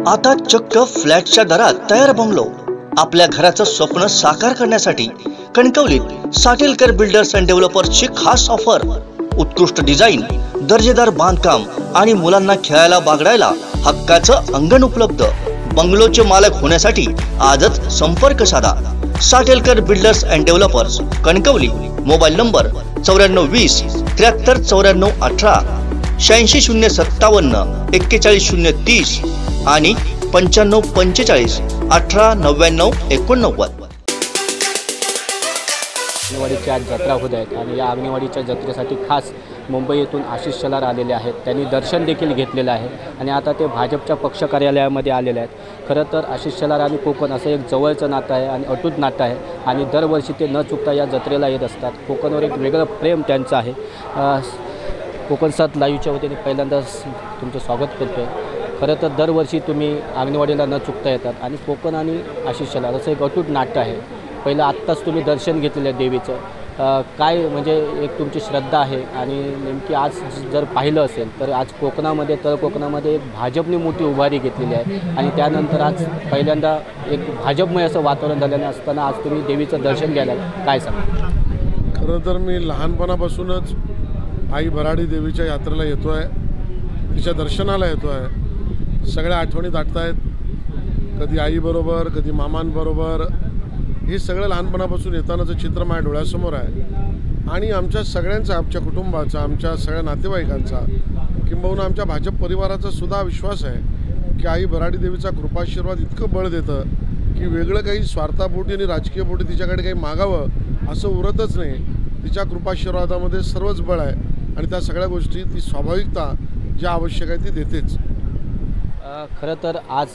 आता चक्क फ्लॅटच्या दरात तयार बंगलो. आपल्या घराचं स्वप्न साकार करण्यासाठी कणकवलीत साटेलकर बिल्डर्स अँड डेव्हलपर्सची खास ऑफर. उत्कृष्ट डिझाईन, दर्जेदार बांधकाम आणि मुलांना खेळायला बागडायला हक्काचं अंगण उपलब्ध. बंगलोचे मालक होण्यासाठी आजच संपर्क साधा. Satelkar builders and developers, Kankavli. Mobile number 9420 73 94 18, 86 057 41 030 आणि 95 45 18 99 89. अंगणवाडीची आज जत्रा होत आहेत आणि या अंगणवाडीच्या जत्रेसाठी खास मुंबई येथून आशिष शेलार आलेले आहेत. त्यांनी दर्शन देखील घेतलेलं आहे आणि आता ते भाजपच्या पक्ष कार्यालयामध्ये आलेले आहेत. खरं तर आशिष शेलार आणि कोकण असं एक जवळचं नातं आहे आणि अटूट नातं आहे आणि दरवर्षी ते न चुकता या जत्रेला येत असतात. कोकणवर एक वेगळं प्रेम त्यांचं आहे. कोकण 7 लाईव्हच्या वतीने पहिल्यांदाच तुमचं स्वागत करतो आहे. खरं तर दरवर्षी तुम्ही अंगणवाडीला न चुकता येतात आणि कोकण आणि आशिष शेलार असं एक अटूट नाट्य आहे. पहिलं आत्ताच तुम्ही दर्शन घेतलेलं आहे देवीचं. काय म्हणजे एक तुमची श्रद्धा आहे आणि नेमकी आज जर पाहिलं असेल तर आज कोकणामध्ये तळ कोकणामध्ये एक भाजपने मोठी उभारी घेतलेली आहे आणि त्यानंतर आज पहिल्यांदा एक भाजपमय असं वातावरण झालेलं असताना आज तुम्ही देवीचं दर्शन घ्यायला काय सांगा? खरं तर मी लहानपणापासूनच आई भराडी देवीच्या यात्रेला येतो आहे, तिच्या दर्शनाला येतो आहे. सगळ्या आठवणी दाटत आहेत, कधी आईबरोबर, कधी मामांबरोबर. हे सगळं लहानपणापासून येतानाचं चित्र माझ्या डोळ्यासमोर आहे आणि आमच्या सगळ्यांचा, आमच्या कुटुंबाचा, आमच्या सगळ्या नातेवाईकांचा, किंबहुना आमच्या भाजप परिवाराचा सुद्धा विश्वास आहे की आई भराडी देवीचा कृपाशीर्वाद इतकं बळ देतं की वेगळं काही स्वार्थापोटी आणि राजकीय पोटी तिच्याकडे काही मागावं असं उरतच नाही. तिच्या कृपाशीर्वादामध्ये सर्वच बळ आहे आणि त्या सगळ्या गोष्टी, ती स्वाभाविकता जी आवश्यक आहे ती देतेच. खरं तर आज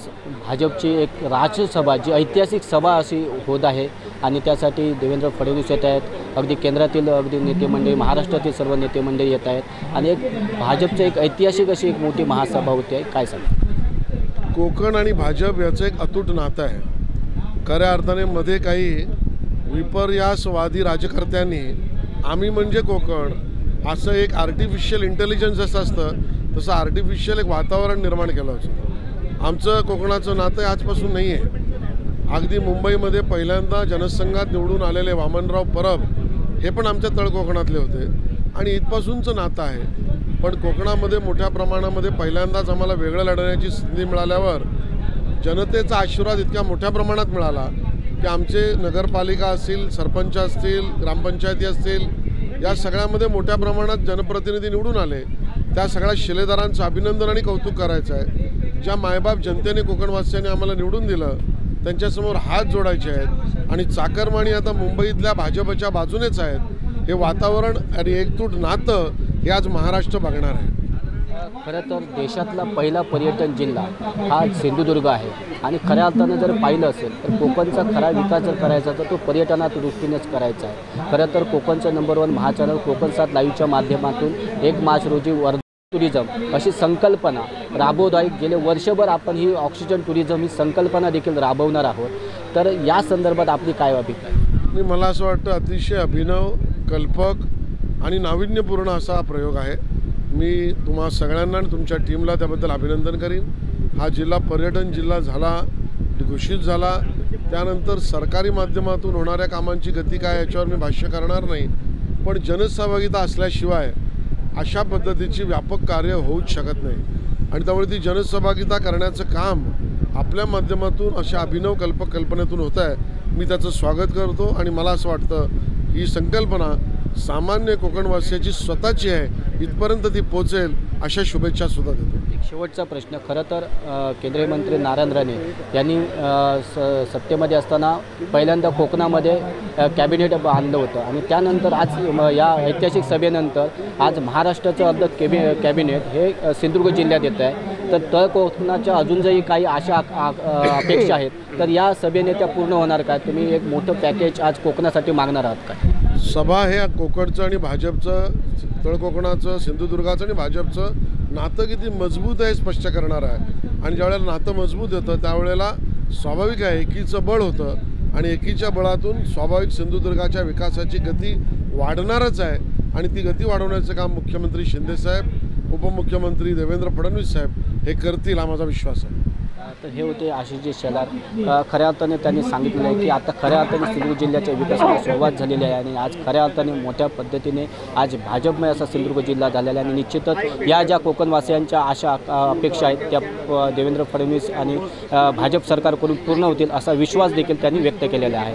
भाजपची एक राज्यसभा, जी ऐतिहासिक सभा अशी होत आहे आणि त्यासाठी देवेंद्र फडणवीस येत आहेत. अगदी केंद्रातील अगदी नेते मंडळी, महाराष्ट्रातील सर्व नेते मंडळी येत आहेत आणि एक भाजपचं एक ऐतिहासिक अशी एक मोठी महासभा होती आहे. काय सांगा? कोकण आणि भाजप याचं एक अतूट नातं आहे. खऱ्या अर्थाने मध्ये काही विपर्यासवादी राजकर्त्यांनी आम्ही म्हणजे कोकण असं एक आर्टिफिशियल इंटेलिजन्स जसं असतं तसं आर्टिफिशियल एक वातावरण निर्माण केलं होतं. आमचं कोकणाचं नातं आजपासून नाही आहे. अगदी मुंबईमध्ये पहिल्यांदा जनसंघात निवडून आलेले वामनराव परब हे पण आमच्या तळ कोकणातले होते आणि इथपासूनचं नातं आहे. पण कोकणामध्ये मोठ्या प्रमाणामध्ये पहिल्यांदाच आम्हाला वेगळं लढण्याची संधी मिळाल्यावर जनतेचा आशीर्वाद इतक्या मोठ्या प्रमाणात मिळाला की आमचे नगरपालिका असतील, सरपंच असतील, ग्रामपंचायती असतील, या सगळ्यामध्ये मोठ्या प्रमाणात जनप्रतिनिधी निवडून आले. त्या सगळ्या शिलेदारांचं अभिनंदन आणि कौतुक करायचं आहे. ज्या मायबाप जनतेने, कोकणवासियांनी आम्हाला निवडून दिलं त्यांच्यासमोर हात जोडायचे आहेत आणि चाकरमानी आता मुंबईतल्या भाजपच्या बाजूनेच आहेत. हे वातावरण आणि एकतूट नातं हे आज महाराष्ट्र बघणार आहे. खरं तर देशातला पहिला पर्यटन जिल्हा हा सिंधुदुर्ग आहे आणि खऱ्या अर्थानं जर पाहिलं असेल तर कोकणचा खरा विकास जर करायचा तर तो पर्यटनाच्या दृष्टीनेच करायचा आहे. खरं तर कोकणचं नंबर 1 महाचॅनल कोकण 7 लाईव्हच्या माध्यमातून 1 मार्च रोजी वर्धा टुरिझम अशी संकल्पना राबवत आहे. गेले वर्षभर आपण ही ऑक्सिजन टुरिझम ही संकल्पना देखील राबवणार आहोत. तर या संदर्भात आपली काय अभिप्राय? मला असं वाटतं अतिशय अभिनव, कल्पक आणि नाविन्यपूर्ण असा हा प्रयोग आहे. मी तुम्हा सगळ्यांना आणि तुमच्या टीमला त्याबद्दल अभिनंदन करीन. हा जिल्हा पर्यटन जिल्हा झाला, घोषित झाला, त्यानंतर सरकारी माध्यमातून होणाऱ्या कामांची गती काय याच्यावर मी भाष्य करणार नाही. पण जनसहभागिता असल्याशिवाय अशा पद्धतीची व्यापक कार्य होऊच शकत नाही आणि त्यामुळे ती जनसहभागिता करण्याचं काम आपल्या माध्यमातून अशा अभिनव कल्पनेतून होत आहे. मी त्याचं स्वागत करतो आणि मला असं वाटतं ही संकल्पना सामान्य कोकणवासियाची स्वतःची आहे, इथपर्यंत ती पोचेल अशा शुभेच्छा सुद्धा देतो. एक शेवटचा प्रश्न. खरं तर केंद्रीय मंत्री नारायण राणे यांनी सत्तेमध्ये असताना पहिल्यांदा कोकणामध्ये कॅबिनेट आणलं होतं आणि त्यानंतर आज या ऐतिहासिक सभेनंतर आज महाराष्ट्राचं अर्ध कॅबिनेट हे सिंधुदुर्ग जिल्ह्यात येत आहे. तर तळ कोकणाच्या अजून जरी काही आशा अपेक्षा आहेत तर या सभेने त्या पूर्ण होणार काय? तुम्ही एक मोठं पॅकेज आज कोकणासाठी मागणार आहात काय? सभा हे कोकणचं आणि भाजपचं, तळ कोकणाचं, सिंधुदुर्गाचं आणि भाजपचं नातं किती मजबूत आहे स्पष्ट करणार आहे. आणि ज्यावेळेला नातं मजबूत होतं त्यावेळेला स्वाभाविक आहे एकीचं बळ होतं आणि एकीच्या बळातून स्वाभाविक सिंधुदुर्गाच्या विकासाची गती वाढणारच आहे आणि ती गती वाढवण्याचं काम मुख्यमंत्री शिंदेसाहेब, उपमुख्यमंत्री देवेंद्र फडणवीस साहेब हे करतील हा माझा विश्वास आहे. तर हे होते आशिषजी शेलार. खऱ्या अर्थाने त्यांनी सांगितलं आहे की आता खऱ्या अर्थाने सिंधुदुर्ग जिल्ह्याच्या विकासाला सुरुवात झालेली आहे आणि आज खऱ्या अर्थाने मोठ्या पद्धतीने आज भाजपमय असा सिंधुदुर्ग जिल्हा झालेला आहे आणि निश्चितच या ज्या कोकणवासियांच्या आशा अपेक्षा आहेत त्या देवेंद्र फडणवीस आणि भाजप सरकारकडून पूर्ण होतील असा विश्वास देखील त्यांनी व्यक्त केलेला आहे.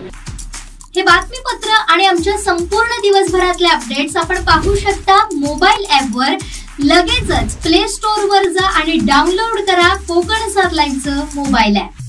हे बातमीपत्र आणि आमच्या संपूर्ण दिवसभरातले अपडेट्स आपण पाहू शकता मोबाईल ॲपवर. लगेचच प्ले स्टोअरवर जा आणि डाउनलोड करा कोकण 7 लाईव्हचं मोबाईल ॲप.